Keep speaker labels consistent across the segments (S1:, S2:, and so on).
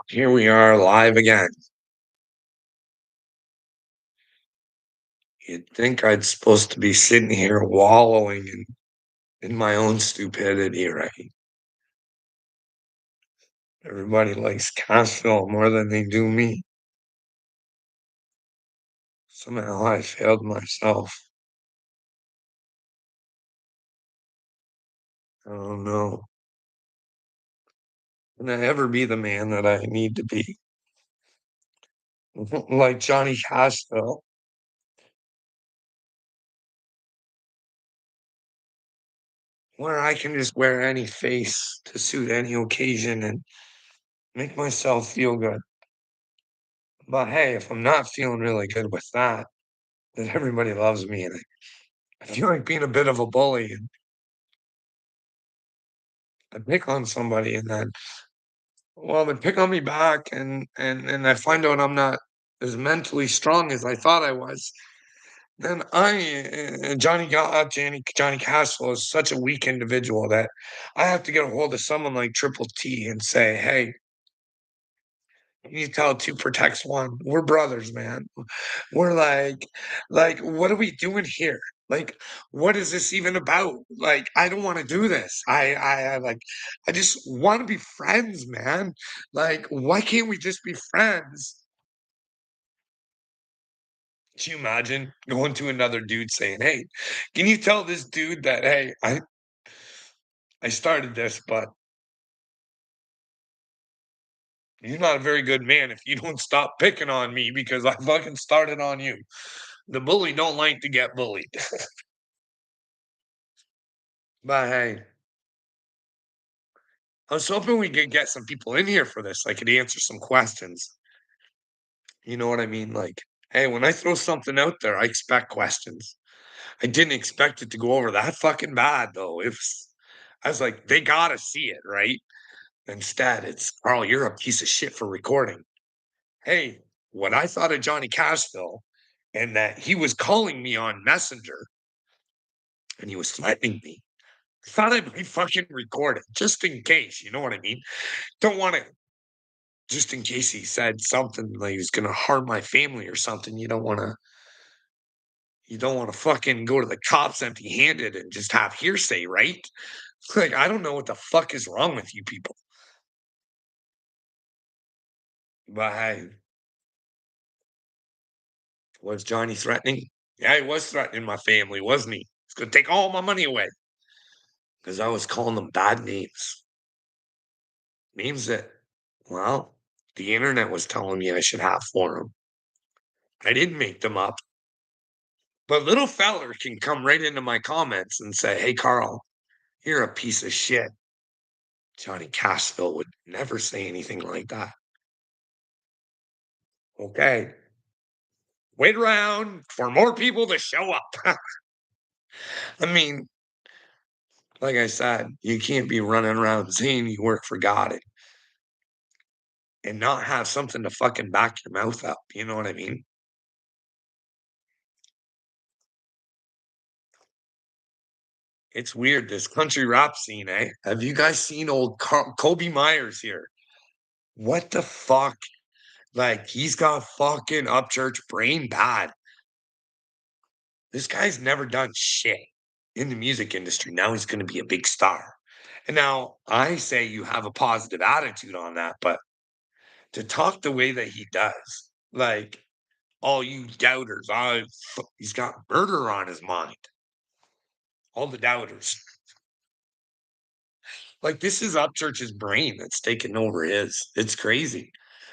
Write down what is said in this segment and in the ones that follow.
S1: Here we are live again. You'd think I'd supposed to be sitting here wallowing in my own stupidity, right? Everybody likes Cashville more than they do me. Somehow I failed myself. I don't know. Can I ever be the man that I need to be? Like Johnny Cashville, where I can just wear any face to suit any occasion and make myself feel good. But hey, if I'm not feeling really good with that, then everybody loves me and I feel like being a bit of a bully. I pick on somebody and then, well, they pick on me back and I find out I'm not as mentally strong as I thought I was. Then Johnny Castle is such a weak individual that I have to get a hold of someone like Triple T and say, "Hey, you tell two protects one. We're brothers, man. We're like, what are we doing here? Like, what is this even about? Like, I don't want to do this. I just want to be friends, man. Like, why can't we just be friends? Can you imagine going to another dude saying, "Hey, can you tell this dude that hey, I started this, but you're not a very good man if you don't stop picking on me because I fucking started on you." The bully don't like to get bullied. But hey, I was hoping we could get some people in here for this. I could answer some questions. You know what I mean? Like, hey, when I throw something out there, I expect questions. I didn't expect it to go over that fucking bad, though. I was like, they gotta see it, right? Instead, it's Carl, you're a piece of shit for recording. Hey, what I thought of Johnny Cashville and that he was calling me on Messenger and he was threatening me. I thought I'd be fucking recorded just in case. You know what I mean? Don't want to just in case he said something like he was gonna harm my family or something, you don't wanna fucking go to the cops empty-handed and just have hearsay, right? Like, I don't know what the fuck is wrong with you people. But hey, was Johnny threatening? Yeah, he was threatening my family, wasn't he? He's gonna take all my money away because I was calling them bad names. Names that, well, the internet was telling me I should have for them. I didn't make them up. But little feller can come right into my comments and say, "Hey, Carl, you're a piece of shit." Johnny Cashville would never say anything like that. Okay. Wait around for more people to show up. I mean, like I said, you can't be running around saying you work for God and not have something to fucking back your mouth up. You know what I mean? It's weird, this country rap scene, eh? Have you guys seen old Kobe Myers here? What the fuck? Like, he's got fucking Upchurch brain bad. This guy's never done shit in the music industry. Now he's gonna be a big star. And now I say you have a positive attitude on that, but to talk the way that he does, like, all you doubters, he's got murder on his mind. All the doubters. Like, this is Upchurch's brain that's taken over his. It's crazy.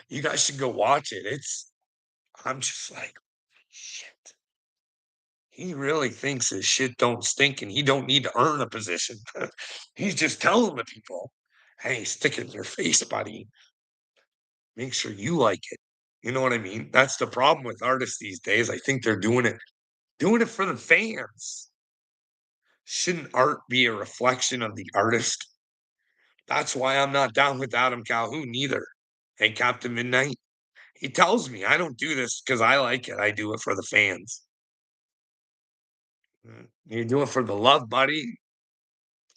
S1: You guys should go watch it. I'm just like, shit. He really thinks his shit don't stink and he don't need to earn a position. He's just telling the people, "Hey, stick it in your face, buddy. Make sure you like it." You know what I mean? That's the problem with artists these days. I think they're doing it for the fans. Shouldn't art be a reflection of the artist? That's why I'm not down with Adam Calhoun either. Hey, Captain Midnight. He tells me I don't do this because I like it. I do it for the fans. You do it for the love, buddy,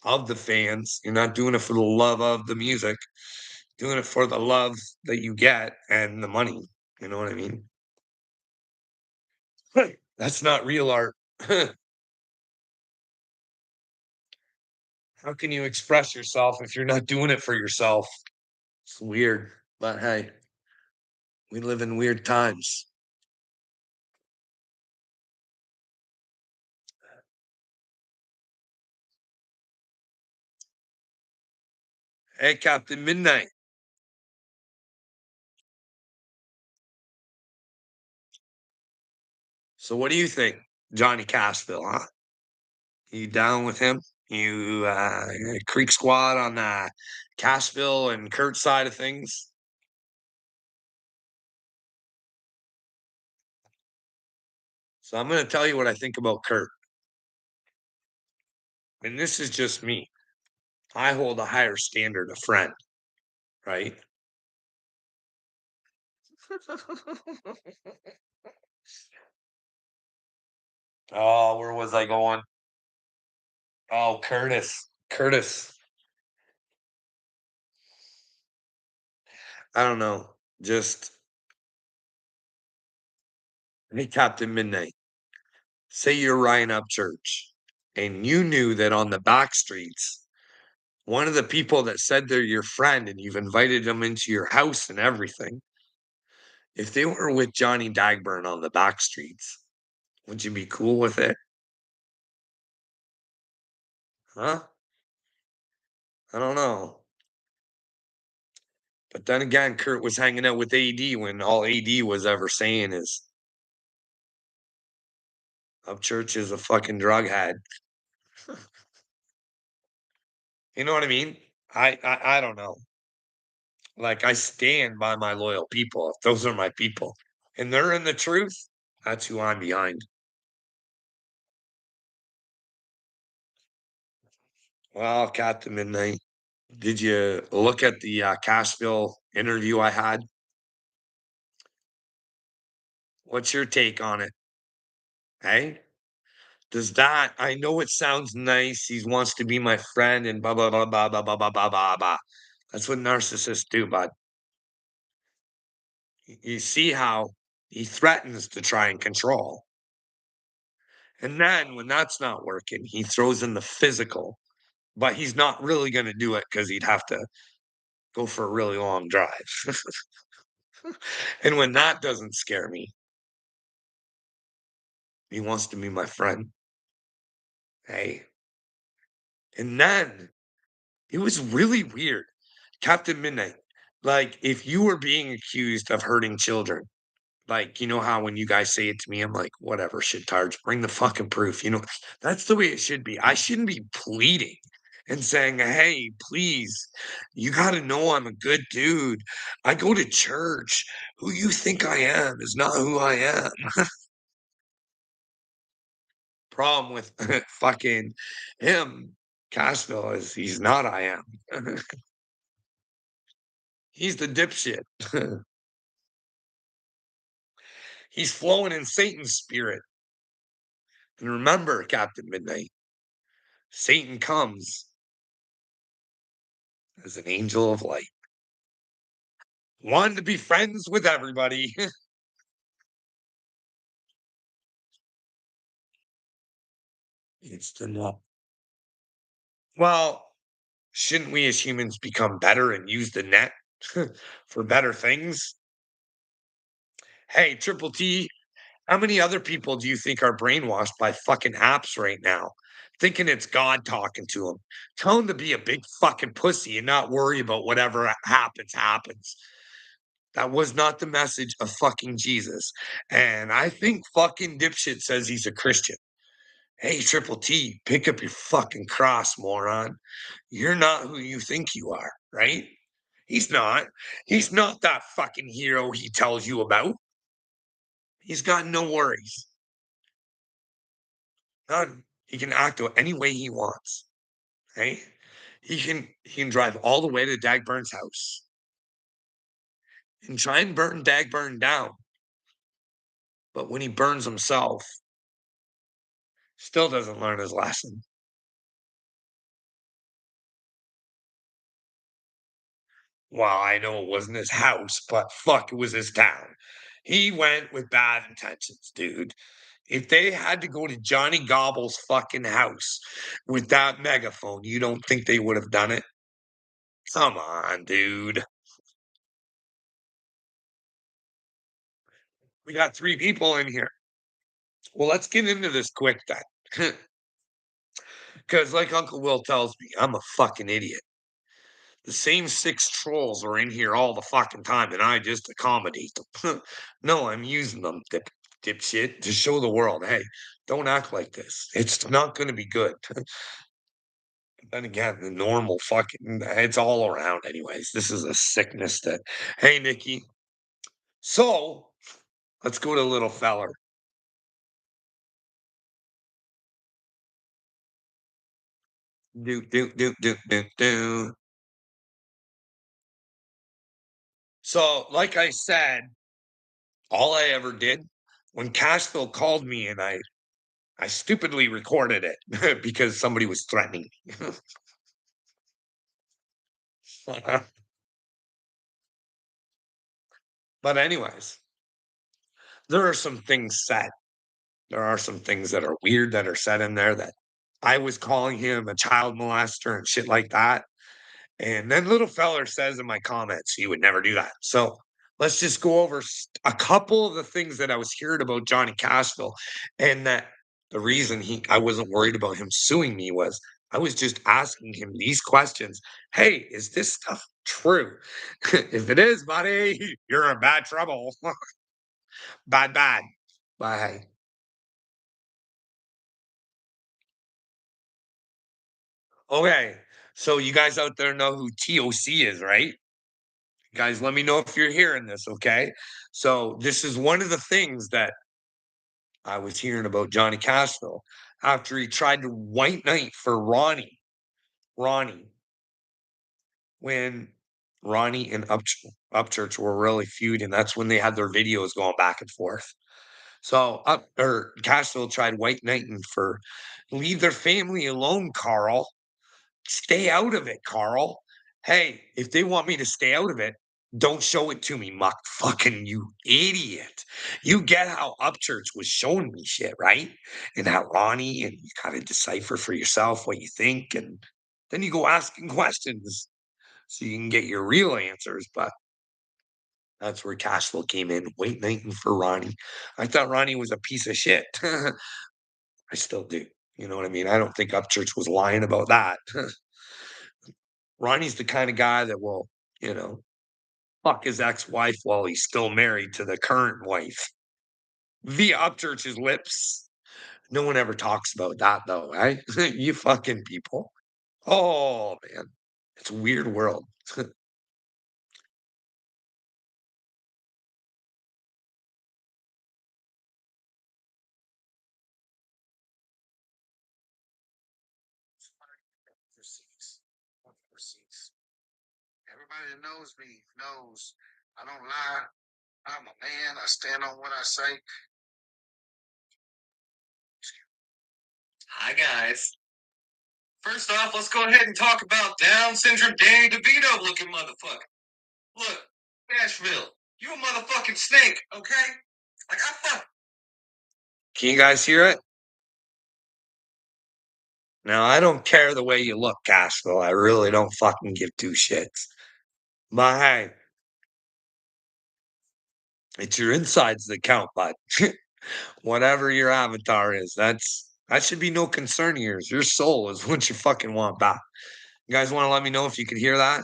S1: of the fans. You're not doing it for the love of the music. doing it for the love that you get and the money, you know what I mean? Right. That's not real art. How can you express yourself if you're not doing it for yourself? It's weird, but hey, we live in weird times. Hey, Captain Midnight. So what do you think? Johnny Cashville, huh? You down with him? You Creek Squad on Cashville and Kurt's side of things? So I'm gonna tell you what I think about Kurt. And this is just me. I hold a higher standard of friend, right? Oh, where was I going? Oh, Curtis. Curtis. I don't know. Just hey, Captain Midnight. Say you're Ryan Upchurch, and you knew that on the back streets, one of the people that said they're your friend and you've invited them into your house and everything, if they were with Johnny Dagburn on the back streets, would you be cool with it? Huh? I don't know. But then again, Kurt was hanging out with AD when all AD was ever saying is Upchurch is a fucking drug head. You know what I mean? I don't know. Like I stand by my loyal people. If those are my people and they're in the truth, that's who I'm behind. Well, Captain Midnight, did you look at the Cashville interview I had? What's your take on it? Hey, does that? I know it sounds nice. He wants to be my friend and blah blah blah blah blah blah blah blah blah. Blah. That's what narcissists do, bud. You see how he threatens to try and control. And then when that's not working, he throws in the physical, but he's not really going to do it because he'd have to go for a really long drive. And when that doesn't scare me, he wants to be my friend. Hey. And then it was really weird. Captain Midnight, like if you were being accused of hurting children, like, you know how when you guys say it to me, I'm like, whatever, shit tards, bring the fucking proof. You know, that's the way it should be. I shouldn't be pleading and saying, hey, please, you got to know I'm a good dude. I go to church. Who you think I am is not who I am. Problem with fucking him, Cashville, is he's not I am. He's the dipshit. He's flowing in Satan's spirit. And remember, Captain Midnight, Satan comes as an angel of light, wanting to be friends with everybody. It's the no. Well, shouldn't we as humans become better and use the net for better things? Hey, Triple T, how many other people do you think are brainwashed by fucking apps right now? Thinking it's God talking to them. Tell them to be a big fucking pussy and not worry about whatever happens, happens. That was not the message of fucking Jesus. And I think fucking dipshit says he's a Christian. Hey, Triple T, pick up your fucking cross, moron. You're not who you think you are, right? He's not. He's not that fucking hero he tells you about. He's got no worries. None. He can act any way he wants. Right? He can drive all the way to Dagburn's house and try and burn Dagburn down. But when he burns himself, still doesn't learn his lesson. Well, I know it wasn't his house, but fuck, it was his town. He went with bad intentions, dude. If they had to go to Johnny Gobble's fucking house with that megaphone, you don't think they would have done it? Come on, dude. We got 3 people in here. Well, let's get into this quick then. Because, like Uncle Will tells me, I'm a fucking idiot. The same 6 trolls are in here all the fucking time, and I just accommodate them. No, I'm using them, dipshit, to show the world, hey, don't act like this. It's not going to be good. Then again, the normal fucking, it's all around, anyways. This is a sickness that, hey, Nikki. So let's go to little feller. Do, do, do, do, do, do. So, like I said, all I ever did when Cashville called me and I stupidly recorded it because somebody was threatening me. But anyways, there are some things said. There are some things that are weird that are said in there that I was calling him a child molester and shit like that. And then little feller says in my comments, he would never do that. So let's just go over a couple of the things that I was hearing about Johnny Cashville, and that the reason I wasn't worried about him suing me was I was just asking him these questions. Hey, is this stuff true? If it is, buddy, you're in bad trouble. Bad, bad. Bye. Okay. So you guys out there know who TOC is, right? Guys, let me know if you're hearing this, okay? So this is one of the things that I was hearing about Johnny Cashville after he tried to white knight for Ronnie, when Ronnie and Upchurch were really feuding. That's when they had their videos going back and forth. So Cashville tried white knighting for leave their family alone, Carl. Stay out of it, Carl. Hey, if they want me to stay out of it, don't show it to me, muck fucking you idiot. You get how Upchurch was showing me shit, right? And how Ronnie, and you gotta decipher for yourself what you think, and then you go asking questions so you can get your real answers. But that's where Cashflow came in, wait nighting for Ronnie. I thought Ronnie was a piece of shit. I still do. You know what I mean? I don't think Upchurch was lying about that. Ronnie's the kind of guy that will, you know, fuck his ex-wife while he's still married to the current wife via Upchurch's lips. No one ever talks about that though, right? You fucking people. Oh man, it's a weird world. Receipts. Receipts. Everybody that knows me knows I don't lie. I'm a man. I stand on what I say. Hi guys. First off, let's go ahead and talk about Down syndrome Danny DeVito looking motherfucker. Look, Nashville, you a motherfucking snake, okay? Like I fuck. Can you guys hear it? Now I don't care the way you look, Cashville. I really don't fucking give two shits. But hey, it's your insides that count, bud. Whatever your avatar is, that should be no concern of yours. Your soul is what you fucking want back. You guys want to let me know if you could hear that?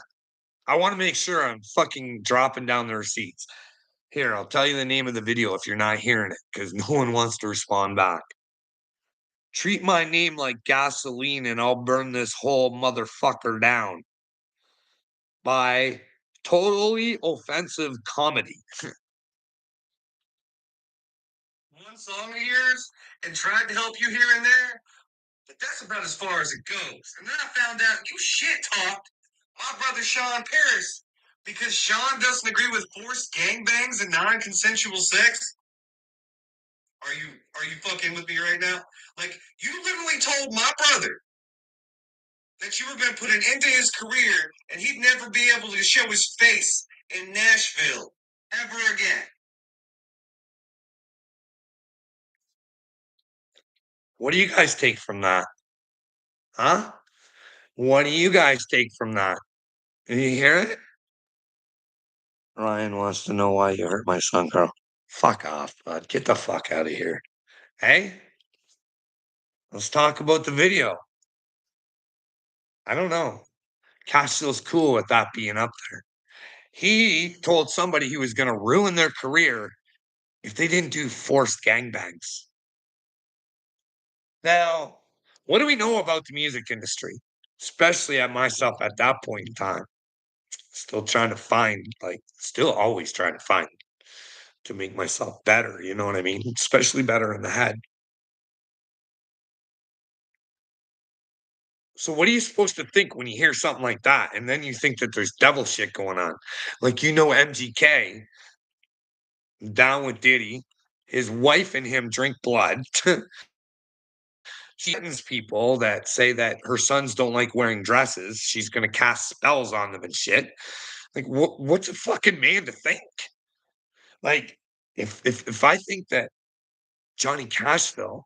S1: I want to make sure I'm fucking dropping down the receipts. Here, I'll tell you the name of the video if you're not hearing it, because no one wants to respond back. Treat my name like gasoline and I'll burn this whole motherfucker down by totally offensive comedy. One song of yours and tried to help you here and there, but that's about as far as it goes. And then I found out you shit talked my brother Sean Paris because Sean doesn't agree with forced gangbangs and non-consensual sex. Are you fucking with me right now? Like you literally told my brother that you were going to put an end to his career and he'd never be able to show his face in Nashville ever again. What do you guys take from that? Huh? What do you guys take from that? Did you hear it? Ryan wants to know why you hurt my son, girl. Fuck off, bud. Get the fuck out of here. Hey, let's talk about the video. I don't know. Castle's cool with that being up there. He told somebody he was going to ruin their career if they didn't do forced gangbangs. Now, what do we know about the music industry? Especially at myself at that point in time. Still trying to find, still always trying to find to make myself better. You know what I mean? Especially better in the head. So, what are you supposed to think when you hear something like that? And then you think that there's devil shit going on. MGK down with Diddy, his wife and him drink blood. She threatens people that say that her sons don't like wearing dresses. She's gonna cast spells on them and shit. What's a fucking man to think? Like, if I think that Johnny Cashville,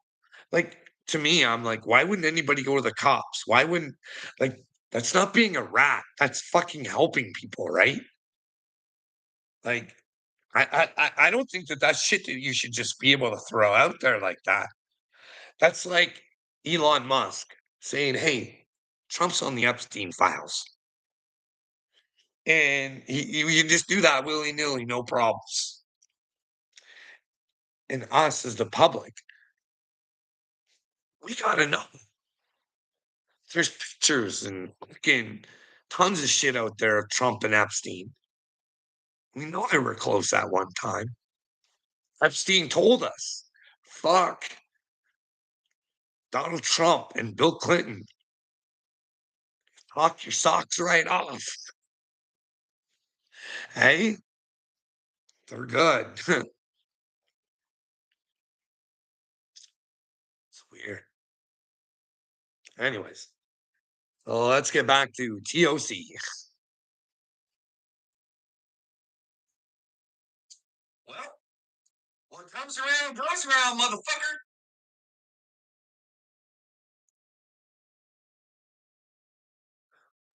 S1: like to me, I'm like, why wouldn't anybody go to the cops? Why wouldn't like that's not being a rat. That's fucking helping people, right? Like, I don't think that that's shit that you should just be able to throw out there like that. That's like Elon Musk saying, "Hey, Trump's on the Epstein files." And you just do that willy-nilly, no problems. And us as the public, we gotta know. There's pictures and fucking tons of shit out there of Trump and Epstein. We know they were close at one time. Epstein told us, "Fuck Donald Trump and Bill Clinton. Knock your socks right off." Hey, they're good. It's weird. Anyways, so let's get back to TOC. Well, what comes around goes around, motherfucker.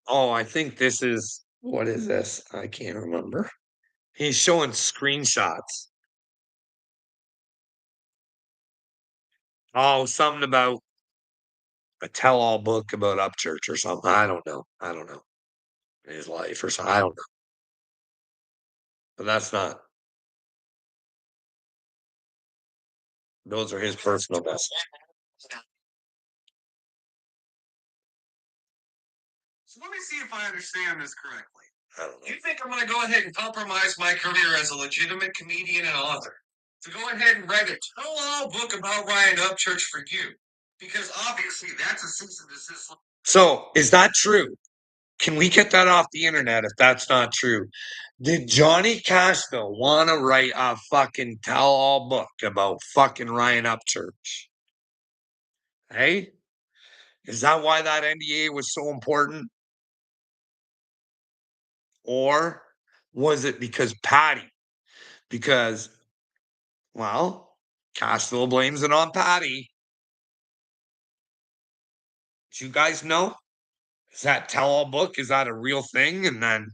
S1: Oh, I think this is what is this? I can't remember. He's showing screenshots. Oh, something about a tell-all book about Upchurch or something. I don't know. I don't know. His life or something. I don't know. But that's not. Those are his personal messages. So let me see if I understand this correctly. I don't know. You think I'm going to go ahead and compromise my career as a legitimate comedian and author to go ahead and write a tell-all book about Ryan Upchurch for you? Because obviously that's a cease and desist. So is that true? Can we get that off the internet if that's not true? Did Johnny Cashville want to write a fucking tell-all book about fucking Ryan Upchurch? Hey, is that why that NDA was so important? Or was it because Patty? Because, well, Cashville blames it on Patty. Do you guys know? Is that tell-all book? Is that a real thing? And then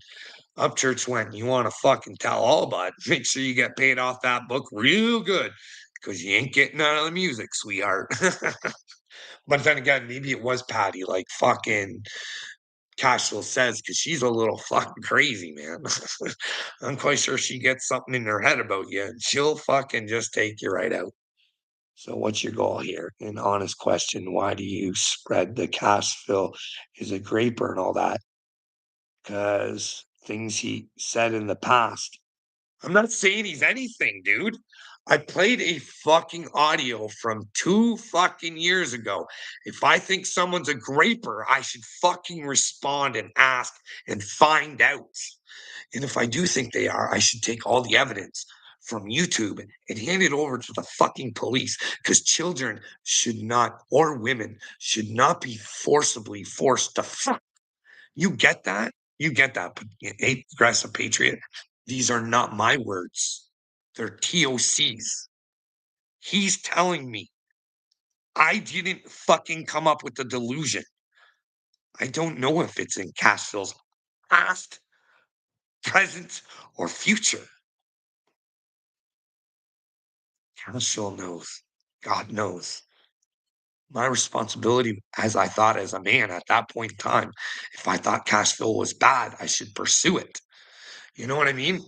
S1: Upchurch went, "You want to fucking tell all, bud? Make sure you get paid off that book real good because you ain't getting none of the music, sweetheart." But then again, maybe it was Patty, like fucking Cashville says, because she's a little fucking crazy, man. I'm quite sure she gets something in her head about you, and she'll fucking just take you right out. So, what's your goal here? An honest question. Why do you spread the Cashville is a graper and all that? Because things he said in the past. I'm not saying he's anything, dude. I played a fucking audio from 2 fucking years ago. If I think someone's a graper, I should fucking respond and ask and find out. And if I do think they are, I should take all the evidence from YouTube and hand it over to the fucking police because children should not, or women should not be forcibly forced to fuck. You get that? You get that, aggressive patriot. These are not my words. They're TOC's. He's telling me I didn't fucking come up with the delusion. I don't know if it's in Cashville's past, present, or future. Cashville knows. God knows. My responsibility, as I thought as a man at that point in time, if I thought Cashville was bad, I should pursue it. You know what I mean?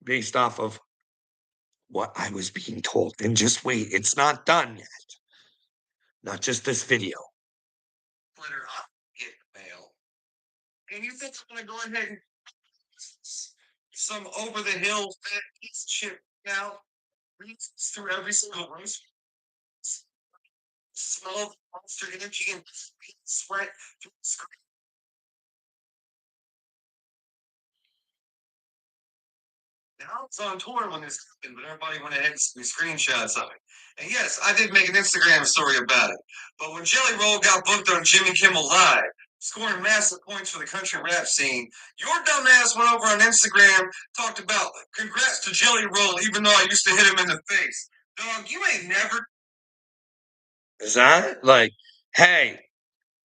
S1: Based off of what I was being told. And just wait, it's not done yet. Not just this video. Letter up, get mail. And you think I'm gonna go ahead and some over the hill fat piece of shit now? Reads through every single roast. Smell of monster energy and sweat through the screen. Now it's on tour when this happened, but everybody went ahead and screenshots of it. And yes, I did make an Instagram story about it. But when Jelly Roll got booked on Jimmy Kimmel Live, scoring massive points for the country rap scene, your dumb ass went over on Instagram, talked about congrats to Jelly Roll, even though I used to hit him in the face. Dog, you ain't never. Is that like, hey,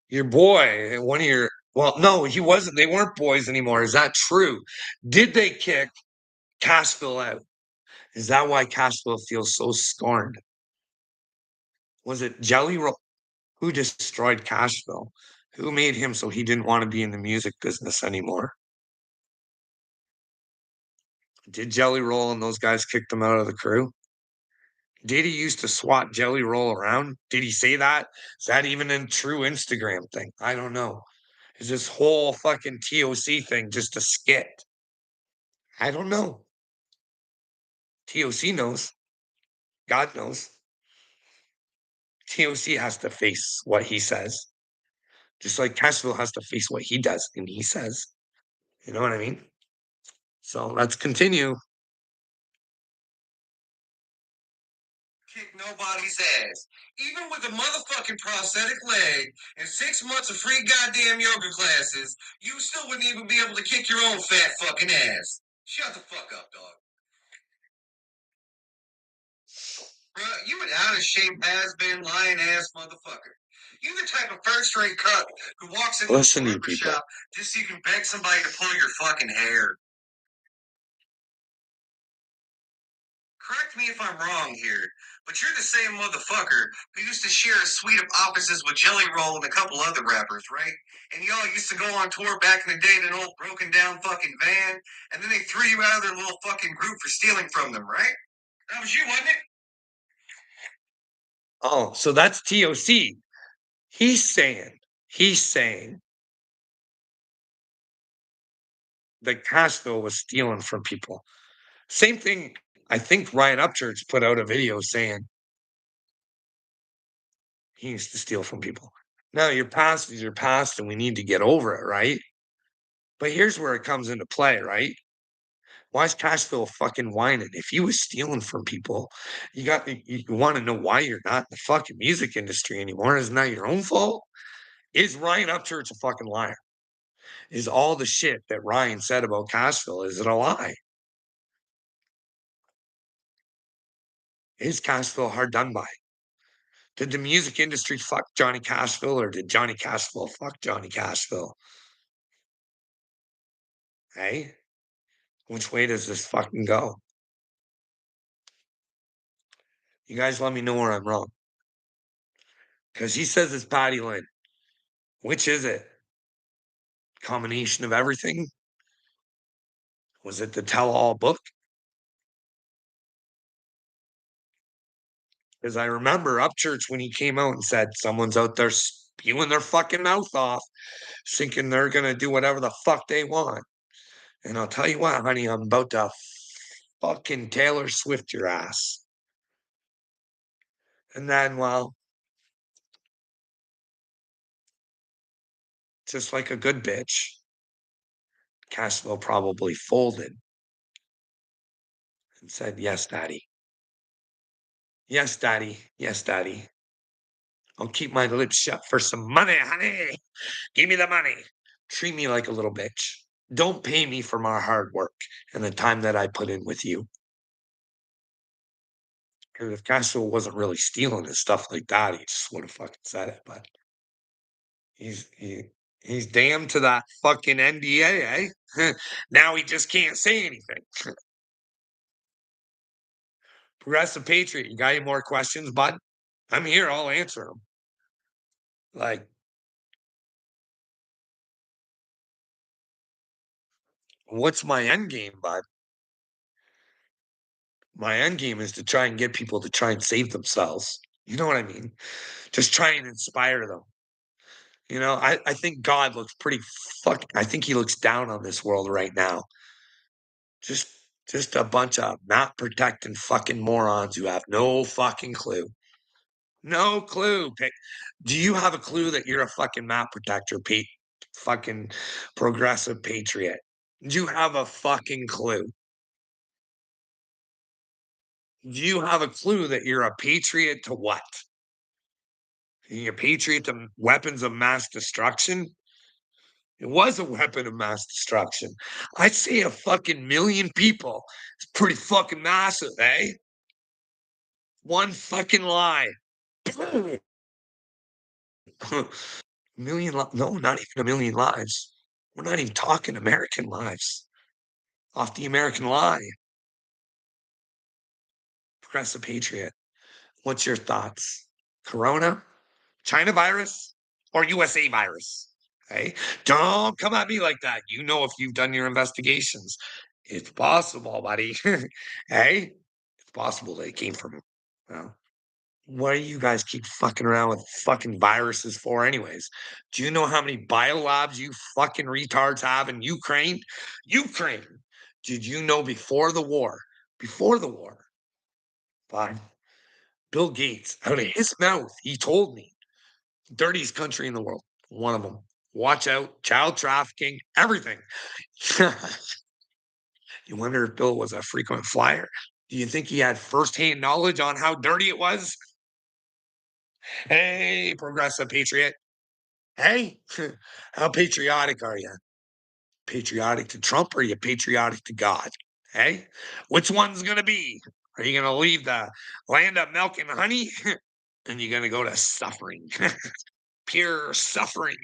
S1: your boy, one of your, well, no, he wasn't, they weren't boys anymore. Is that true? Did they kick Cashville out? Is that why Cashville feels so scorned? Was it Jelly Roll? Who destroyed Cashville? Who made him so he didn't want to be in the music business anymore? Did Jelly Roll and those guys kick them out of the crew? Did he used to swat Jelly Roll around? Did he say that? Is that even a true Instagram thing? I don't know. Is this whole fucking TOC thing just a skit? I don't know. TOC knows. God knows. TOC has to face what he says, just like Cashville has to face what he does and he says. You know what I mean? So let's continue. Kick nobody's ass. Even with a motherfucking prosthetic leg and 6 months of free goddamn yoga classes, you still wouldn't even be able to kick your own fat fucking ass. Shut the fuck up, dog. Bruh, you an out of shape has been lying ass motherfucker. You the type of first rate cuck who walks into a barber shop just so you can beg somebody to pull your fucking hair. Correct me if I'm wrong here, but you're the same motherfucker who used to share a suite of offices with Jelly Roll and a couple other rappers, right? And y'all used to go on tour back in the day in an old broken down fucking van, and then they threw you out of their little fucking group for stealing from them, right? That was you, wasn't it? Oh, so that's TOC. He's saying, he's saying that Cashville was stealing from people. Same thing. I think Ryan Upchurch put out a video saying he used to steal from people. Now, your past is your past, and we need to get over it, right? But here's where it comes into play, right? Why is Cashville fucking whining? If he was stealing from people, you want to know why you're not in the fucking music industry anymore? Isn't that your own fault? Is Ryan Upchurch a fucking liar? Is all the shit that Ryan said about Cashville, is it a lie? Is Cashville hard done by? Did the music industry fuck Johnny Cashville, or did Johnny Cashville fuck Johnny Cashville? Hey, which way does this fucking go? You guys let me know where I'm wrong. Because he says it's Patty Lynn. Which is it? Combination of everything? Was it the tell-all book? Because I remember Upchurch when he came out and said someone's out there spewing their fucking mouth off, thinking they're gonna do whatever the fuck they want. And I'll tell you what, honey, I'm about to fucking Taylor Swift your ass. And then, well, just like a good bitch, Cashflow probably folded and said, "Yes, daddy. Yes, daddy. Yes, daddy. I'll keep my lips shut for some money, honey. Give me the money. Treat me like a little bitch. Don't pay me for my hard work and the time that I put in with you." 'Cause if Castro wasn't really stealing and stuff like that, he just would have fucking said it, but he's he he's damned to that fucking NDA, eh? Now he just can't say anything. Progressive Patriot, you got any more questions, bud? I'm here, I'll answer them. Like, what's my end game, bud? My end game is to try and get people to try and save themselves. You know what I mean? Just try and inspire them. I think God looks pretty I think he looks down on this world right now. Just just a bunch of not protecting fucking morons who have no fucking clue. No clue. Do you have a clue that you're a fucking map protector, Pete? Fucking progressive patriot. Do you have a fucking clue? Do you have a clue that you're a patriot to what? You're a patriot to weapons of mass destruction? It was a weapon of mass destruction. I'd say a fucking million people. It's pretty fucking massive, eh? One fucking lie. Million no, not even a million lives. We're not even talking American lives. Off the American lie. Progressive patriot. What's your thoughts? Corona? China virus? Or USA virus? Hey, don't come at me like that. You know if you've done your investigations. It's possible, buddy. Hey, it's possible they came from well, what do you guys keep fucking around with fucking viruses for anyways? Do you know how many biolabs you fucking retards have in Ukraine? Ukraine! Did you know before the war, fine, Bill Gates, out of his mouth, he told me, dirtiest country in the world, one of them. Watch out, child trafficking, everything. You wonder if Bill was a frequent flyer? Do you think he had firsthand knowledge on how dirty it was? Hey, progressive patriot. Hey, how patriotic are you? Patriotic to Trump or are you patriotic to God? Hey, which one's going to be? Are you going to leave the land of milk and honey? And you're going to go to suffering, pure suffering.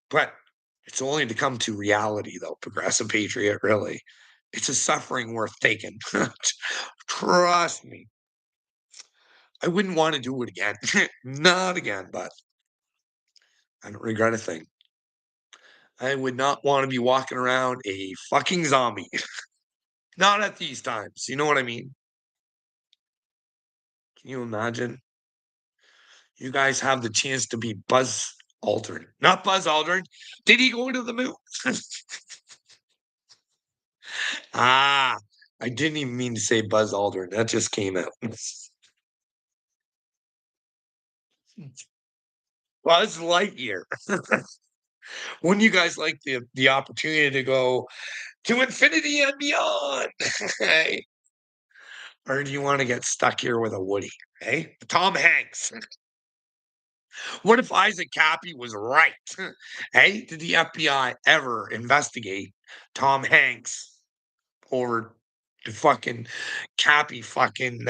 S1: But it's only to come to reality, though, progressive patriot, really. It's a suffering worth taking. Trust me. I wouldn't want to do it again. Not again, but I don't regret a thing. I would not want to be walking around a fucking zombie. Not at these times. You know what I mean? Can you imagine? You guys have the chance to be Buzz Aldrin. Not Buzz Aldrin. Did he go to the moon? Ah, I didn't even mean to say Buzz Aldrin. That just came out. Buzz Lightyear. Wouldn't you guys like the opportunity to go to infinity and beyond? Hey? Or do you want to get stuck here with a Woody? Hey? Tom Hanks. What if Isaac Cappy was right? Hey, did the FBI ever investigate Tom Hanks over the fucking Cappy fucking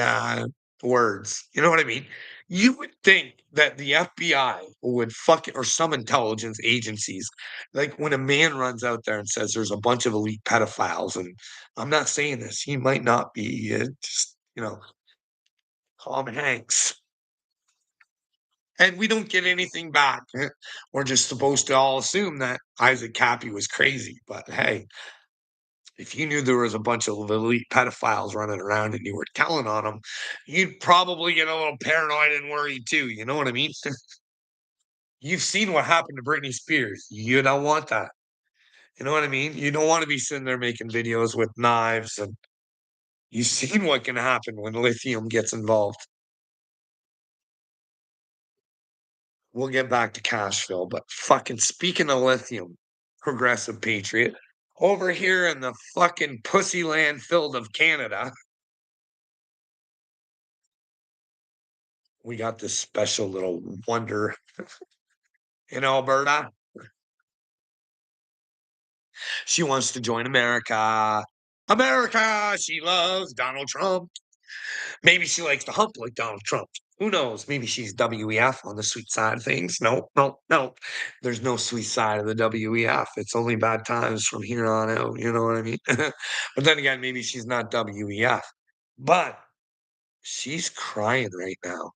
S1: words? You know what I mean? You would think that the FBI would fucking or some intelligence agencies, like when a man runs out there and says there's a bunch of elite pedophiles, and I'm not saying this, he might not be just, Tom Hanks. And we don't get anything back. We're just supposed to all assume that Isaac Cappy was crazy. But hey, if you knew there was a bunch of elite pedophiles running around and you were telling on them, you'd probably get a little paranoid and worried too. You know what I mean? You've seen what happened to Britney Spears. You don't want that. You know what I mean? You don't want to be sitting there making videos with knives, and you've seen what can happen when lithium gets involved. We'll get back to Cashville, but fucking speaking of lithium, progressive patriot. Over here in the fucking pussy land filled of Canada, we got this special little wonder in Alberta. She wants to join America. America, she loves Donald Trump. Maybe she likes to hump like Donald Trump. Who knows? Maybe she's WEF on the sweet side of things. No, no, no. There's no sweet side of the WEF. It's only bad times from here on out. You know what I mean? But then again, maybe she's not WEF. But she's crying right now.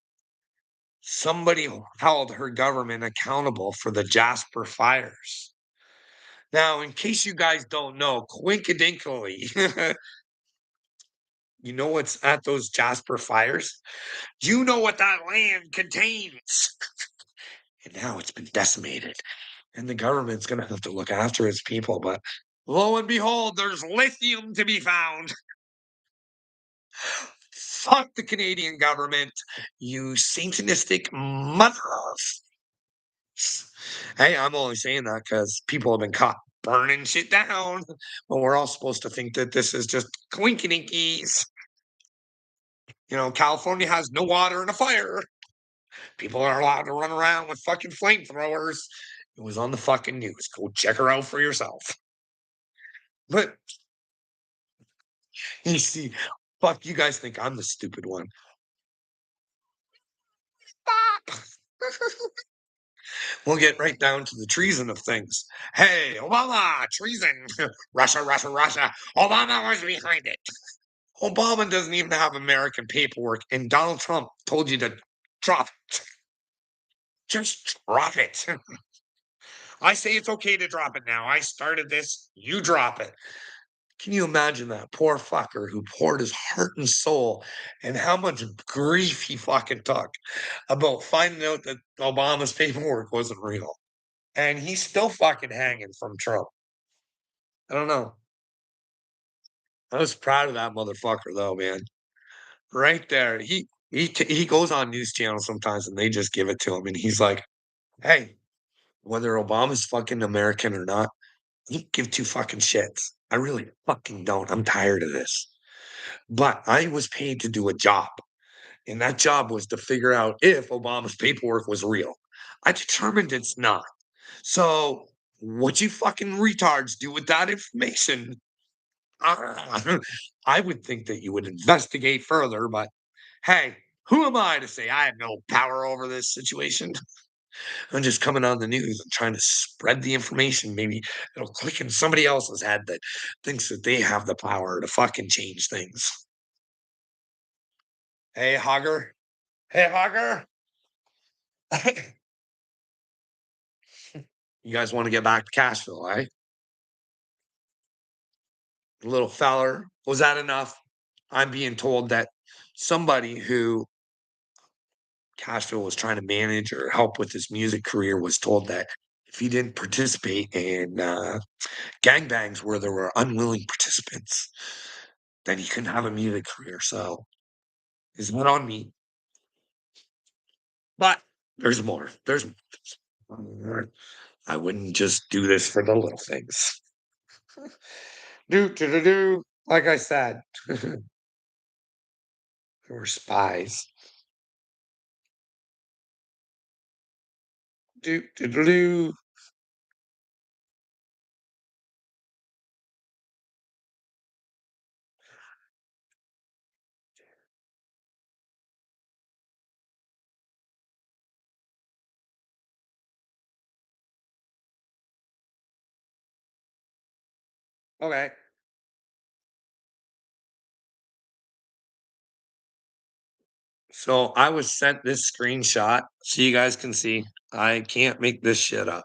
S1: Somebody held her government accountable for the Jasper fires. Now, in case you guys don't know, quinkadinkly, you know what's at those Jasper fires? You know what that land contains. And now it's been decimated. And the government's going to have to look after its people. But lo and behold, there's lithium to be found. Fuck the Canadian government, you satanistic mothers. Hey, I'm only saying that because people have been caught burning shit down. But we're all supposed to think that this is just coinkinkies. You know, California has no water and a fire. People are allowed to run around with fucking flamethrowers. It was on the fucking news. Go check her out for yourself. But you see, fuck, you guys think I'm the stupid one. Stop. We'll get right down to the treason of things. Hey, Obama, treason. Russia, Russia, Russia. Obama was behind it. Obama doesn't even have American paperwork, and Donald Trump told you to drop it. Just drop it. I say it's okay to drop it now. I started this. You drop it. Can you imagine that poor fucker who poured his heart and soul and how much grief he fucking took about finding out that Obama's paperwork wasn't real? And he's still fucking hanging from Trump. I don't know. I was proud of that motherfucker though, man. Right there. He goes on news channels sometimes and they just give it to him and he's like, "Hey, whether Obama's fucking American or not, you give two fucking shits. I really fucking don't. I'm tired of this. But I was paid to do a job, and that job was to figure out if Obama's paperwork was real. I determined it's not. So, what you fucking retards do with that information, ah, I would think that you would investigate further, but hey, who am I to say I have no power over this situation? I'm just coming on the news and trying to spread the information. Maybe it'll click in somebody else's head that thinks that they have the power to fucking change things. Hey, Hogger. Hey, Hogger. You guys want to get back to Cashville, eh? Little feller, was that enough? I'm being told that somebody who Cashville was trying to manage or help with his music career was told that if he didn't participate in gangbangs where there were unwilling participants, then he couldn't have a music career. So it's not on me. But there's more. There's more. I wouldn't just do this for the little things. Do do do do. Like I said, we're spies. Do do do do. Okay. So I was sent this screenshot so you guys can see. I can't make this shit up.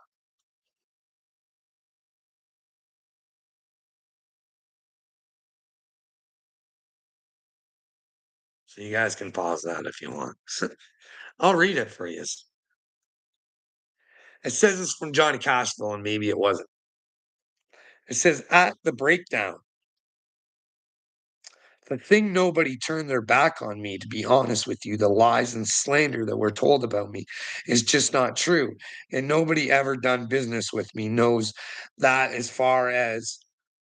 S1: So you guys can pause that if you want. I'll read it for you. It says it's from Johnny Cashville, and maybe it wasn't. It says at the breakdown, the thing nobody turned their back on me, to be honest with you, the lies and slander that were told about me is just not true. And nobody ever done business with me knows that as far as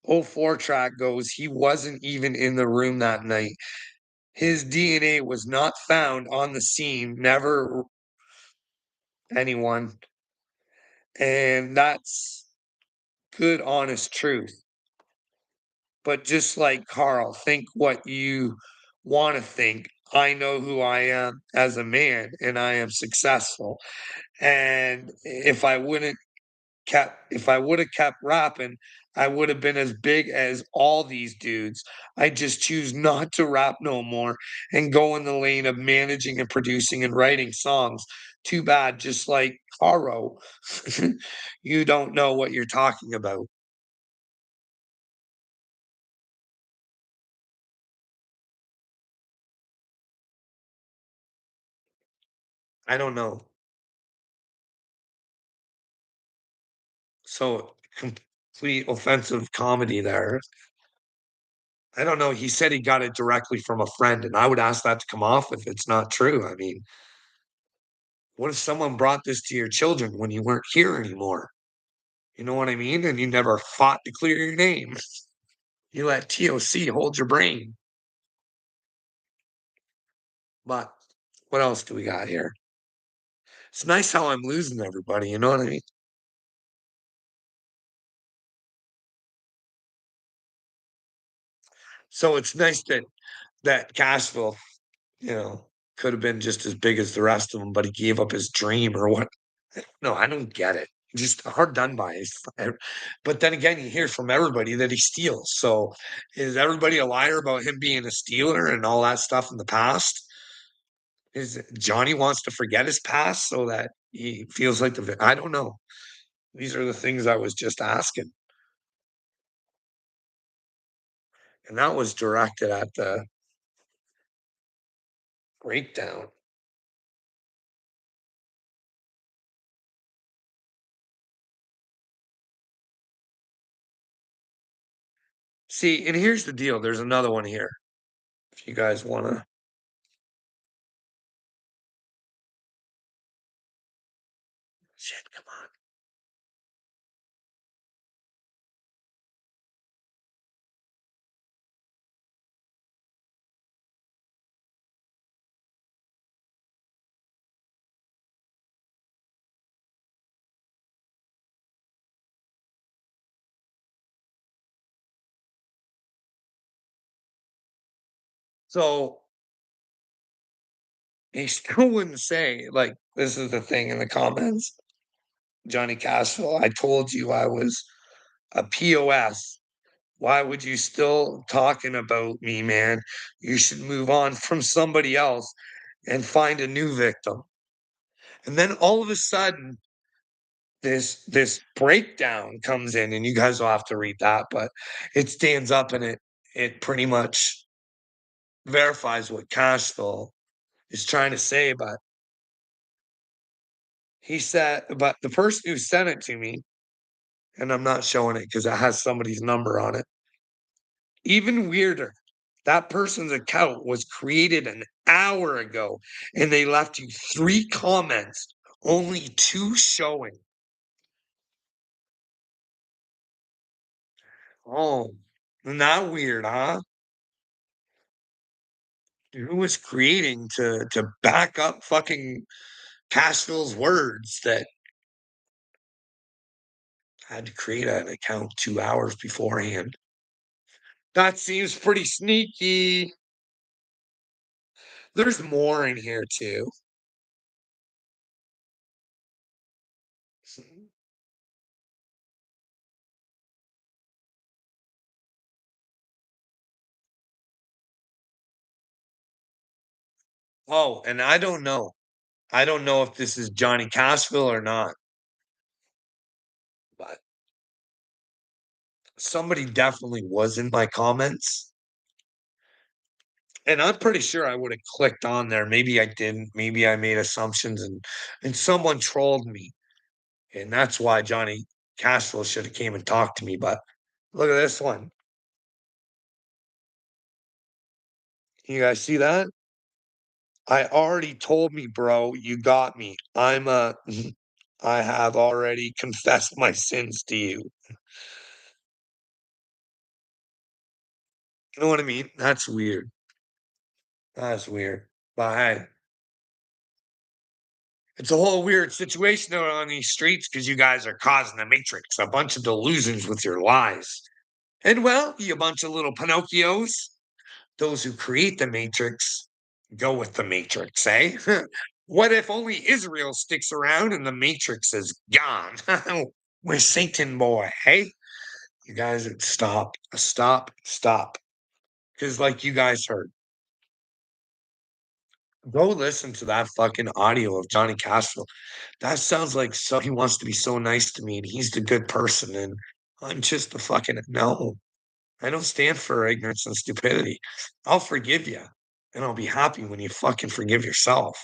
S1: oh 04 track goes, he wasn't even in the room that night. His DNA was not found on the scene, never anyone, and that's good, honest truth. But just like Carl, think what you wanna think. I know who I am as a man, and I am successful, and if I woulda kept rapping, I would have been as big as all these dudes. I just choose not to rap no more and go in the lane of managing and producing and writing songs. Too bad, just like Caro, you don't know what you're talking about. I don't know. So, complete offensive comedy there. I don't know, he said he got it directly from a friend, and I would ask that to come off if it's not true. I mean, what if someone brought this to your children when you weren't here anymore? You know what I mean? And you never fought to clear your name. You let TOC hold your brain. But what else do we got here? It's nice how I'm losing everybody, you know what I mean? So it's nice that Cashville, you know, could have been just as big as the rest of them, but he gave up his dream or what. No, I don't get it. Just hard done by. But then again, you hear from everybody that he steals. So is everybody a liar about him being a stealer and all that stuff in the past? Is Johnny wants to forget his past so that he feels like I don't know. These are the things I was just asking, and that was directed at the breakdown. See, and here's the deal, there's another one here, if you guys wanna shit, come on. So, he still wouldn't say, like, this is the thing in the comments, Johnny Cashville, "I told you I was a POS. Why would you still talking about me, man? You should move on from somebody else and find a new victim." And then all of a sudden, this breakdown comes in, and you guys will have to read that, but it stands up and it pretty much verifies what Cashville is trying to say, but but the person who sent it to me, and I'm not showing it because it has somebody's number on it. Even weirder, that person's account was created an hour ago, and they left you 3 comments, only 2 showing. Oh, not weird, huh? Who was creating to back up fucking Cashville's words that had to create an account 2 hours beforehand? That seems pretty sneaky. There's more in here too. Oh, and I don't know. I don't know if this is Johnny Cashville or not, but somebody definitely was in my comments, and I'm pretty sure I would have clicked on there. Maybe I didn't. Maybe I made assumptions and someone trolled me, and that's why Johnny Cashville should have came and talked to me. But look at this one. You guys see that? I already told me, bro. You got me. I have already confessed my sins to you. You know what I mean? That's weird. That's weird. But hey, it's a whole weird situation out on these streets because you guys are causing the matrix, a bunch of delusions with your lies. And well, you bunch of little Pinocchios, those who create the matrix go with the matrix, eh? What if only Israel sticks around and the matrix is gone? We're Satan boy, hey? You guys stop, stop, stop. Because like you guys heard, go listen to that fucking audio of Johnny Cashville. That sounds like he wants to be so nice to me and he's the good person and I'm just the fucking no. I don't stand for ignorance and stupidity. I'll forgive you and I'll be happy when you fucking forgive yourself.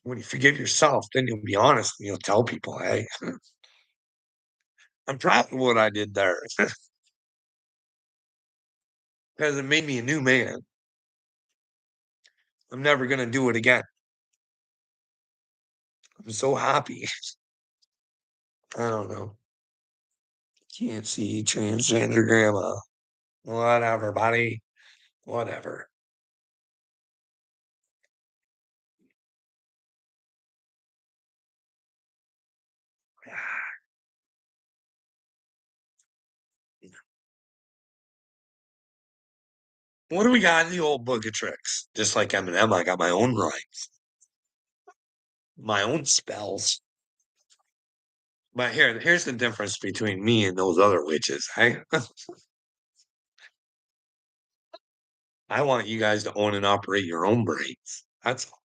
S1: When you forgive yourself, then you'll be honest and you'll tell people, hey, I'm proud of what I did there because it made me a new man. I'm never going to do it again. I'm so happy. I don't know. Can't see transgender grandma. Whatever, buddy. Whatever. What do we got in the old book of tricks? Just like Eminem, I got my own rhymes, my own spells. But here's the difference between me and those other witches. I want you guys to own and operate your own brains. That's all.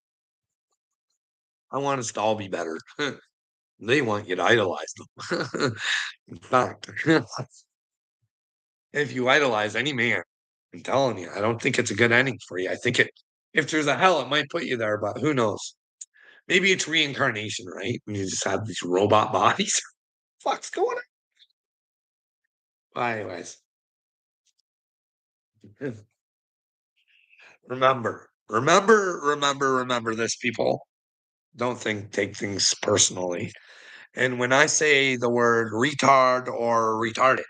S1: I want us to all be better. They want you to idolize them. In fact, if you idolize any man, I'm telling you, I don't think it's a good ending for you. I think if there's a hell, it might put you there, but who knows? Maybe it's reincarnation, right? And you just have these robot bodies. Fuck's going on? Well, anyways, remember this, people. Don't take things personally. And when I say the word retard or retarded,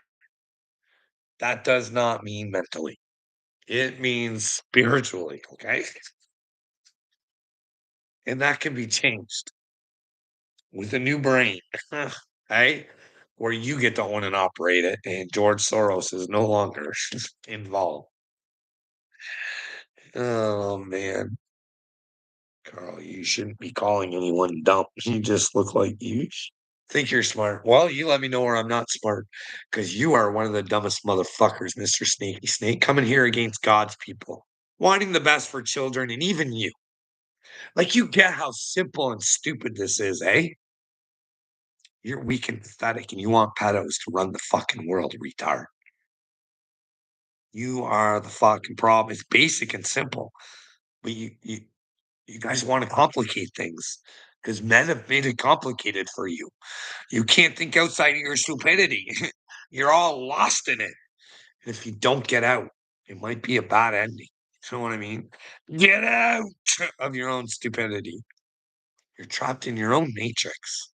S1: that does not mean mentally. It means spiritually, okay? And that can be changed with a new brain, right? Where you get to own and operate it, and George Soros is no longer involved. Oh man, Carl, you shouldn't be calling anyone dumb. You just look like you think you're smart. Well, you let me know where I'm not smart, because you are one of the dumbest motherfuckers, Mr. Snaky Snake, coming here against God's people, wanting the best for children, and even you. Like you get how simple and stupid this is, eh? You're weak and pathetic, and you want pedos to run the fucking world, retard. You are the fucking problem. It's basic and simple, but you guys want to complicate things because men have made it complicated for you. You can't think outside of your stupidity. You're all lost in it. And if you don't get out, it might be a bad ending. You know what I mean? Get out of your own stupidity. You're trapped in your own matrix.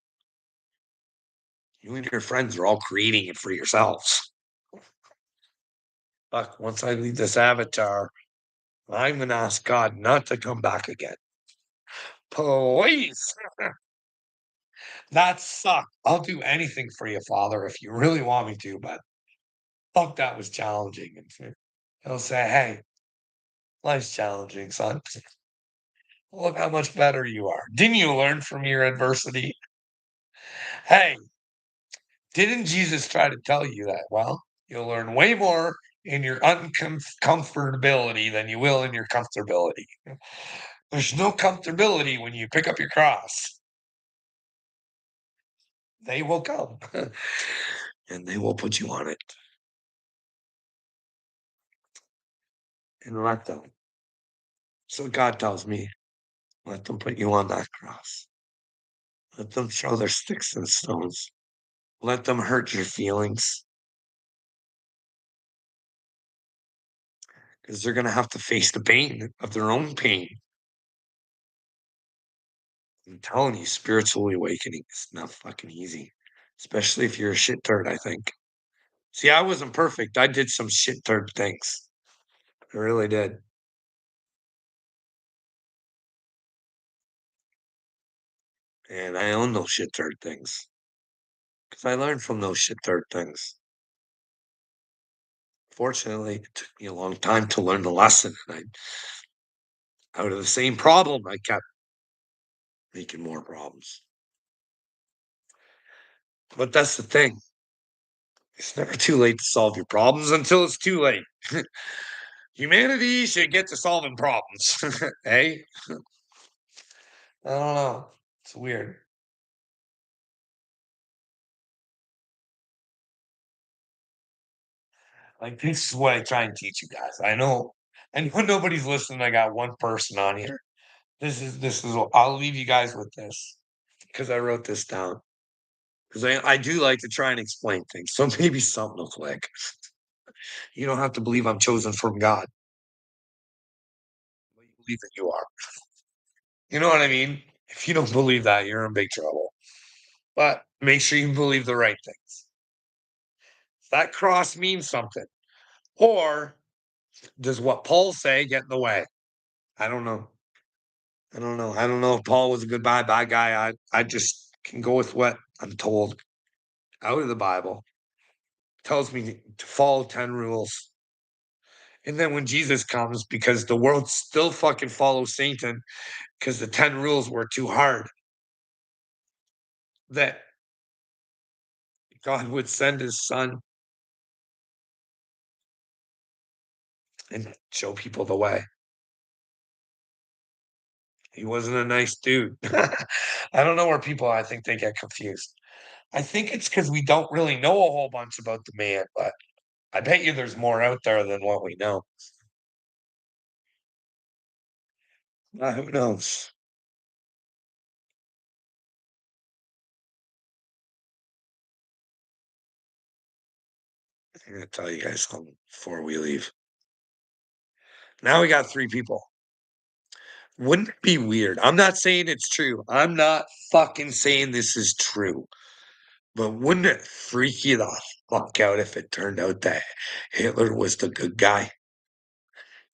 S1: You and your friends are all creating it for yourselves. Fuck, once I leave this avatar, I'm going to ask God not to come back again. Please. That sucked. I'll do anything for you, Father, if you really want me to, but fuck, that was challenging. And he'll say, hey, life's challenging, son. Look how much better you are. Didn't you learn from your adversity? Hey, didn't Jesus try to tell you that? Well, you'll learn way more in your uncomfortability than you will in your comfortability. There's no comfortability when you pick up your cross. They will come and they will put you on it and let them. So God tells me, let them put you on that cross. Let them throw their sticks and stones. Let them hurt your feelings because they're going to have to face the pain of their own pain. I'm telling you, spiritual awakening is not fucking easy, especially if you're a shit turd, I think. See, I wasn't perfect. I did some shit turd things. I really did. And I own those shit turd things because I learned from those shit turd things. Fortunately, it took me a long time to learn the lesson, and out of the same problem, I kept making more problems. But that's the thing. It's never too late to solve your problems until it's too late. Humanity should get to solving problems. Hey, I don't know. It's weird. Like this is what I try and teach you guys. I know nobody's listening. I got one person on here. This is I'll leave you guys with this because I wrote this down. Because I do like to try and explain things. So maybe something will click. You don't have to believe I'm chosen from God, but you believe that you are. You know what I mean? If you don't believe that, you're in big trouble. But make sure you believe the right things. That cross means something. Or does what Paul say get in the way? I don't know. I don't know. I don't know if Paul was a good bad guy. I just can go with what I'm told out of the Bible. Tells me to follow 10 rules. And then when Jesus comes, because the world still fucking follows Satan, because the 10 rules were too hard, that God would send his son and show people the way. He wasn't a nice dude. I don't know where people I think they get confused. I think it's because we don't really know a whole bunch about the man, but I bet you there's more out there than what we know. Who knows? I'm gonna tell you guys something before we leave. Now we got 3 people. Wouldn't it be weird? I'm not saying it's true. I'm not fucking saying this is true. But wouldn't it freak you the fuck out if it turned out that Hitler was the good guy?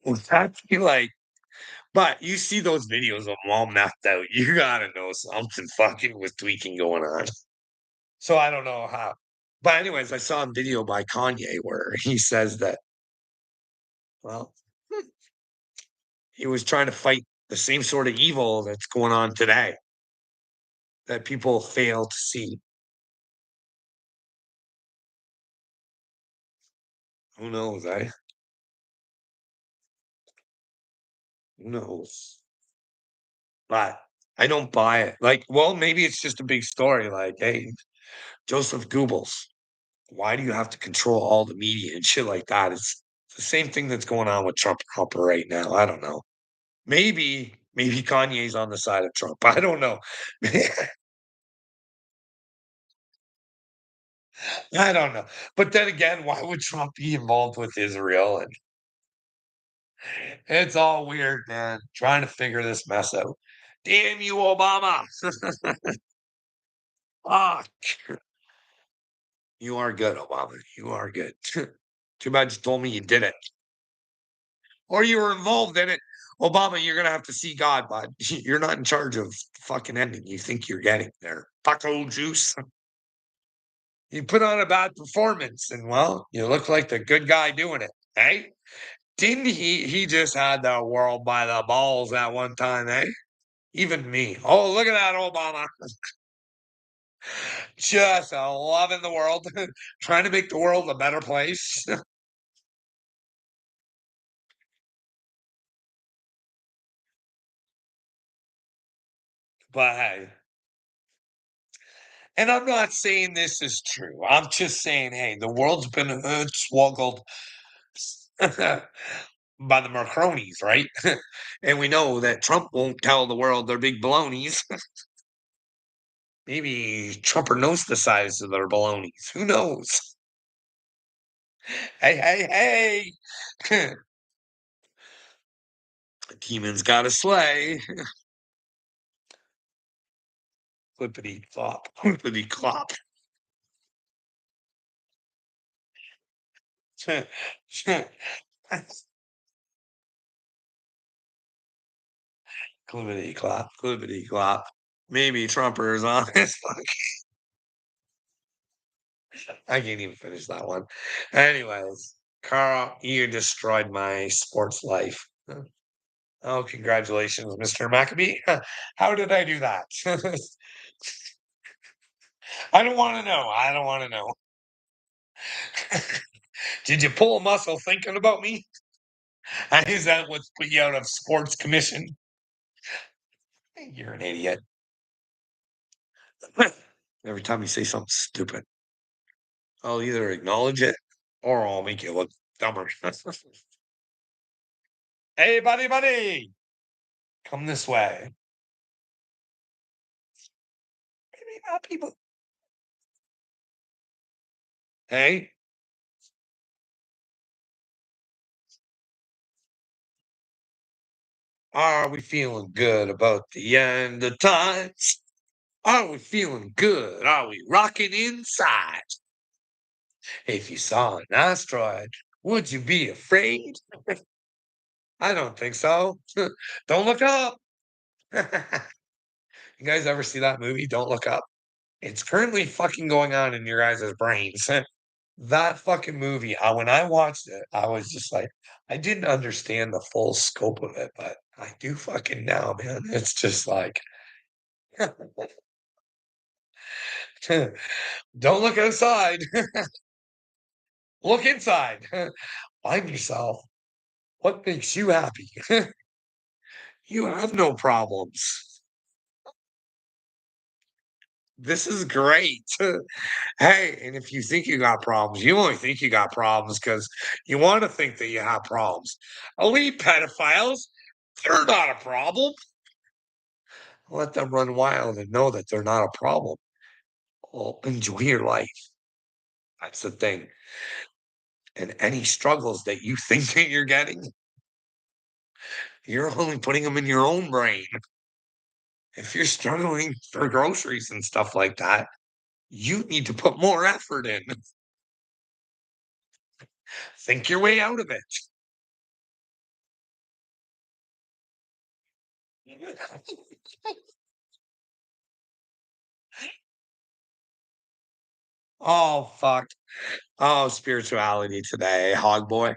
S1: Would that be like, but you see those videos of them all methed out. You gotta know something fucking was tweaking going on. So I don't know how. But anyways, I saw a video by Kanye where he says that, well, he was trying to fight the same sort of evil that's going on today that people fail to see. Who knows, eh? Who knows? But I don't buy it. Like, well, maybe it's just a big story. Like, hey, Joseph Goebbels, why do you have to control all the media and shit like that? It's the same thing that's going on with Trump proper right now. I don't know. Maybe Kanye's on the side of Trump. I don't know. I don't know. But then again, why would Trump be involved with Israel? And it's all weird, man. Trying to figure this mess out. Damn you, Obama. Ah, you are good, Obama. You are good. Too bad you told me you did it. Or you were involved in it. Obama, you're gonna have to see God, bud. You're not in charge of fucking ending you think you're getting there. Fuck old juice. You put on a bad performance, and well, you look like the good guy doing it, eh? Didn't he just had the world by the balls at one time, eh? Even me. Oh, look at that Obama. Just loving the world, trying to make the world a better place. But hey, and I'm not saying this is true. I'm just saying, hey, the world's been swoggled by the Macronies, right? And we know that Trump won't tell the world they're big balonies. Maybe Trumper knows the size of their balonies. Who knows? Hey, hey, hey! Demons got a sleigh. Clippity clop, clippity clop. Clippity clop, clippity clop. Maybe Trumper is on his I can't even finish that one. Anyways, Carl, you destroyed my sports life. Oh, congratulations, Mr. Maccabee. How did I do that? I don't wanna know. I don't wanna know. Did you pull a muscle thinking about me? Is that what's put you out of sports commission? You're an idiot. Every time you say something stupid, I'll either acknowledge it or I'll make you look dumber. Hey, buddy, buddy, come this way. Maybe not people. Hey, are we feeling good about the end of times? Are we feeling good? Are we rocking inside? If you saw an asteroid, would you be afraid? I don't think so. Don't look up. You guys ever see that movie? Don't Look Up. It's currently fucking going on in your guys' brains. That fucking movie, when I watched it, I was just like, I didn't understand the full scope of it, but I do fucking now, man. It's just like, don't look outside, look inside. Find yourself. What makes you happy? You have no problems. This is great. Hey, and if you think you got problems, you only think you got problems because you want to think that you have problems. Elite pedophiles, they're not a problem. Let them run wild and know that they're not a problem. Well, enjoy your life. That's the thing. And any struggles that you think that you're getting, you're only putting them in your own brain. If you're struggling for groceries and stuff like that, you need to put more effort in. Think your way out of it. Oh, fuck. Oh, spirituality today, hog boy.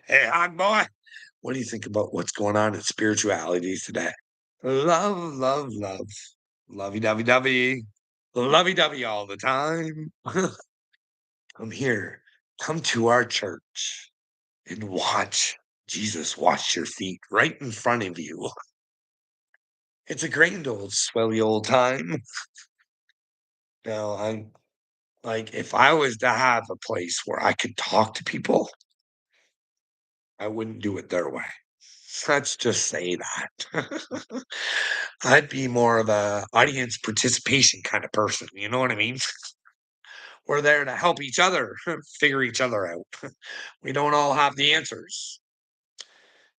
S1: Hey, hog boy. What do you think about what's going on in spirituality today? Love, love, love. Lovey dovey dovey. Lovey dovey all the time. Come here. Come to our church and watch Jesus wash your feet right in front of you. It's a grand old swelly old time. Now, I'm like, if I was to have a place where I could talk to people, I wouldn't do it their way. Let's just say that. I'd be more of a audience participation kind of person, you know what I mean? We're there to help each other figure each other out. We don't all have the answers.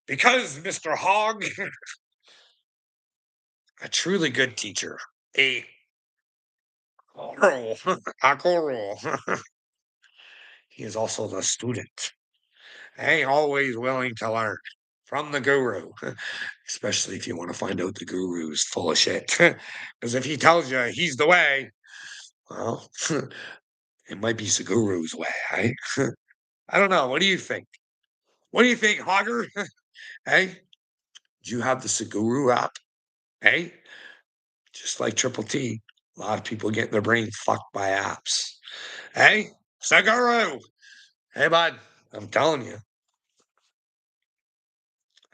S1: Because, Mr. Hogg, a truly good teacher, a coral, a coral, he is also the student. Hey, always willing to learn from the guru, especially if you want to find out the guru is full of shit. Because if he tells you he's the way, well, it might be Seguru's way, right? I don't know. What do you think? What do you think, Hogger? Hey, do you have the Seguru app? Hey, just like Triple T, a lot of people get their brain fucked by apps. Hey, Seguru. Hey, bud, I'm telling you,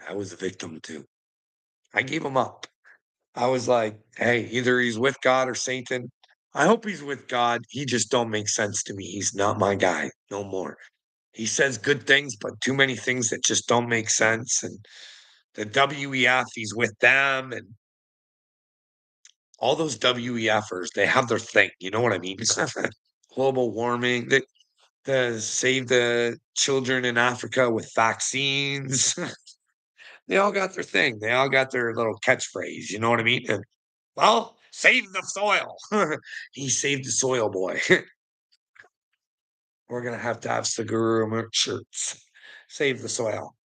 S1: I was a victim too. I gave him up. I was like, hey, either he's with God or Satan. I hope he's with God. He just don't make sense to me. He's not my guy no more. He says good things, but too many things that just don't make sense. And the WEF, he's with them, and all those WEFers, they have their thing. You know what I mean? Global warming, the save the children in Africa with vaccines. They all got their thing. They all got their little catchphrase. You know what I mean? And, well, save the soil. He saved the soil, boy. We're gonna have to have Seguro merch shirts. Save the soil.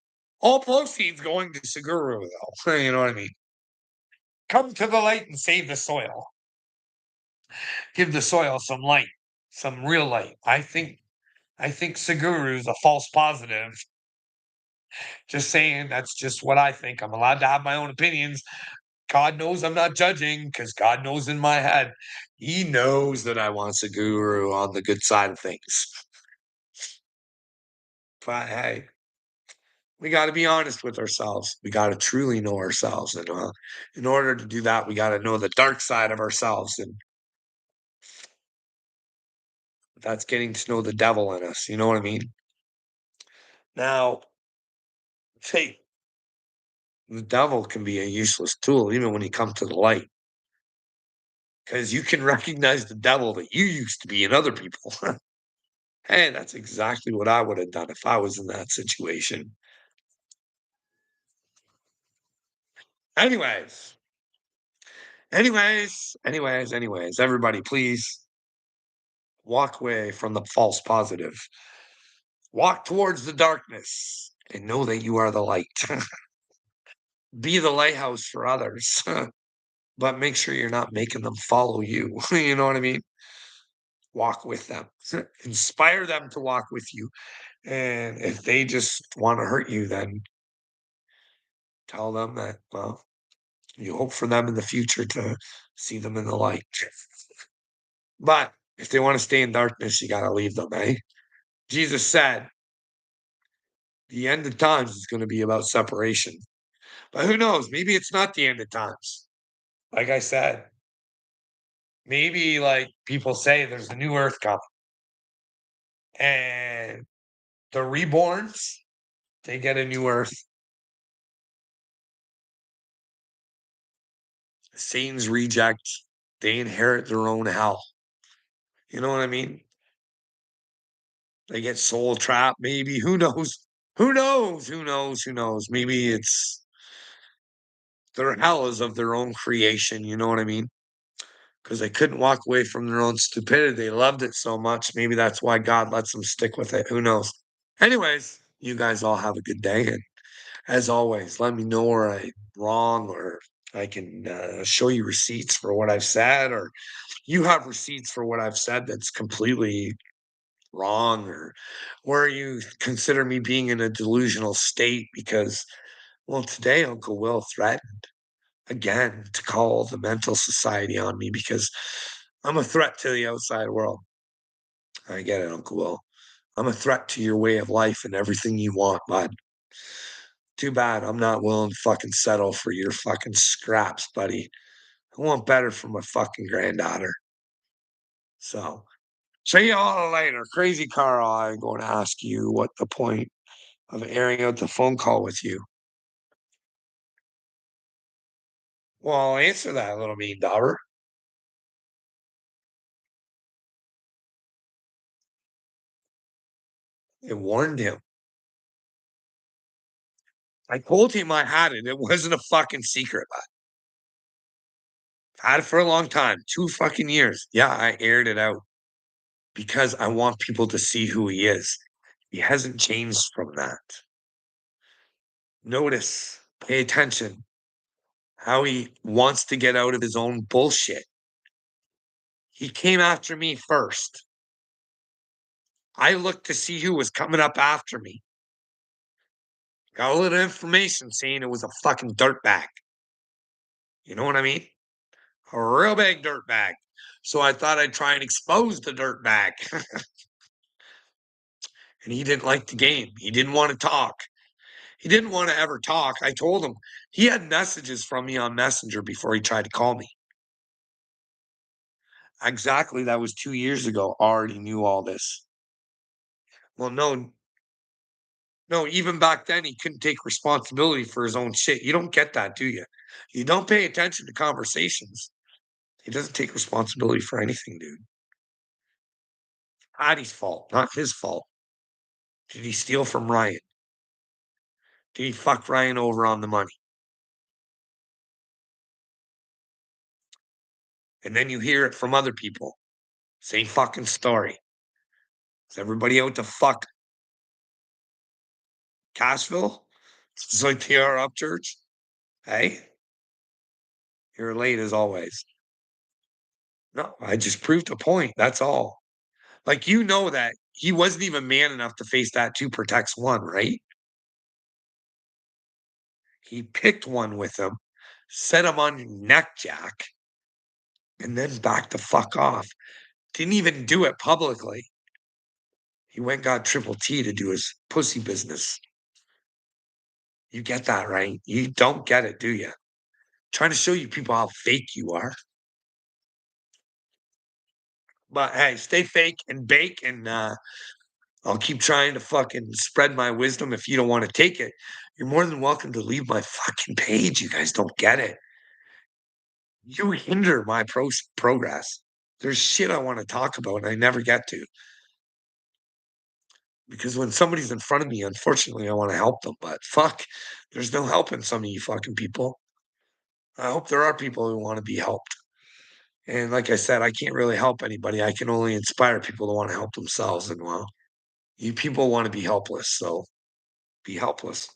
S1: All proceeds going to Seguro, though. You know what I mean? Come to the light and save the soil. Give the soil some light, some real light. I think Seguru is a false positive. Just saying, that's just what I think. I'm allowed to have my own opinions. God knows I'm not judging because God knows in my head. He knows that I want Seguru on the good side of things. But hey, we got to be honest with ourselves. We got to truly know ourselves. And in order to do that, we got to know the dark side of ourselves. And that's getting to know the devil in us. You know what I mean? Now, hey, the devil can be a useless tool even when he comes to the light because you can recognize the devil that you used to be in other people. Hey, that's exactly what I would have done if I was in that situation. Anyways, anyways, everybody, please walk away from the false positive. Walk towards the darkness and know that you are the light. Be the lighthouse for others, but make sure you're not making them follow you. You know what I mean? Walk with them, inspire them to walk with you. And if they just want to hurt you, then tell them that, well, you hope for them in the future to see them in the light. But if they want to stay in darkness, you got to leave them, eh? Jesus said the end of times is going to be about separation. But who knows? Maybe it's not the end of times. Like I said, maybe like people say there's a new earth coming and the reborns, they get a new earth. Satan's reject, they inherit their own hell. You know what I mean? They get soul trapped, maybe. Who knows? Who knows? Who knows? Who knows? Maybe it's their hell is of their own creation. You know what I mean? Because they couldn't walk away from their own stupidity. They loved it so much. Maybe that's why God lets them stick with it. Who knows? Anyways, you guys all have a good day. And as always, let me know where I'm wrong or I can show you receipts for what I've said, or you have receipts for what I've said that's completely wrong, or where you consider me being in a delusional state because, well, today Uncle Will threatened again to call the mental society on me because I'm a threat to the outside world. I get it, Uncle Will. I'm a threat to your way of life and everything you want, bud. Too bad I'm not willing to fucking settle for your fucking scraps, buddy. I want better for my fucking granddaughter. So, see you all later. Crazy Carl, I'm going to ask you what the point of airing out the phone call with you. Well, I'll answer that, little mean dauber. I warned him. I told him I had it. It wasn't a fucking secret. I had it for a long time, 2 fucking years. Yeah, I aired it out because I want people to see who he is. He hasn't changed from that. Notice, pay attention how he wants to get out of his own bullshit. He came after me first. I looked to see who was coming up after me. Got a little information saying it was a fucking dirtbag. You know what I mean? A real big dirtbag. So I thought I'd try and expose the dirtbag. And he didn't like the game. He didn't want to talk. He didn't want to ever talk. I told him he had messages from me on Messenger before he tried to call me. Exactly. That was 2 years ago. Already knew all this. Well, no, no, even back then, he couldn't take responsibility for his own shit. You don't get that, do you? You don't pay attention to conversations. He doesn't take responsibility for anything, dude. Patty's fault, not his fault. Did he steal from Ryan? Did he fuck Ryan over on the money? And then you hear it from other people. Same fucking story. Is everybody out to fuck Cashville? It's like they are Upchurch. Hey? You're late as always. No, I just proved a point, that's all. Like, you know that he wasn't even man enough to face that 2 protects 1, right? He picked one with him, set him on your neck, Jack, and then backed the fuck off. Didn't even do it publicly. He went and got Triple T to do his pussy business. You get that, right? You don't get it, do you? Trying to show you people how fake you are. But hey, stay fake and bake, and I'll keep trying to fucking spread my wisdom if you don't wanna take it. You're more than welcome to leave my fucking page, you guys don't get it. You hinder my progress. There's shit I wanna talk about, and I never get to, because when somebody's in front of me, unfortunately, I wanna help them, but fuck, there's no helping some of you fucking people. I hope there are people who wanna be helped, and like I said, I can't really help anybody, I can only inspire people to wanna help themselves, and, well, you people wanna be helpless, so be helpless.